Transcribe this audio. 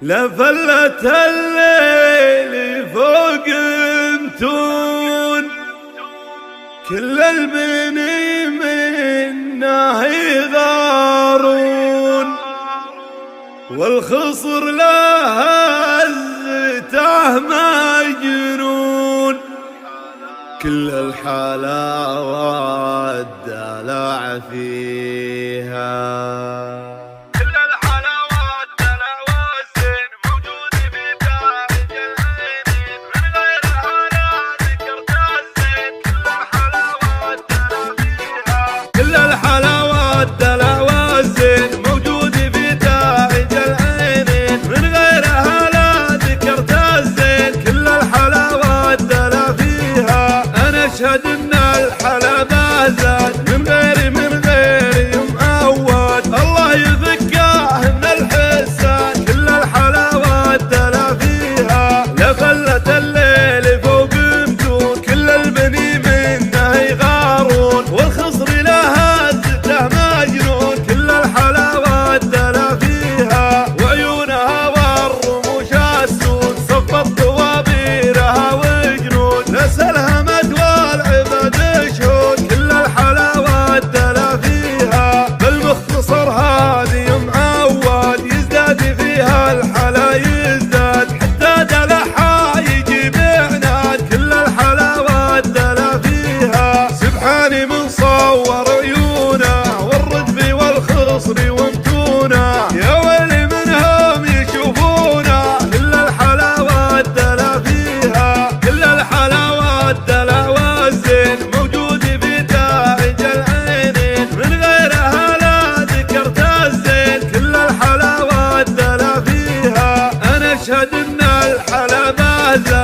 لفلت الليل فوق متون، كل البني منه يغارون، والخصر له هزته مجنون، كل الحلاوة الدلع فيها. أشهد إن الحلا زاد من غيري معود، الله يذكاه من الحسان، كل الحلاوة الدلا فيها. لفلت الليل فوق متون، كل البني منه يغارون، والخصر له هزته مجنون، كل الحلاوة الدلا فيها. وعيونها والرموش السود صفت طوابيرها وجنود، نسلها هذه معود، يزداد فيها الحلا يزداد، حتى دلعها يجيب عناد، كل الحلاوة الدلا فيها. سبحاني من صور عيونه والردف والخصر ومتونه، يا ويلي منهم يشوفونه، كل الحلاوة الدلا فيها. كل الحلاوة الدلا والزين موجود في تاج العينين، من غيرها أشهد إن الحلا زاد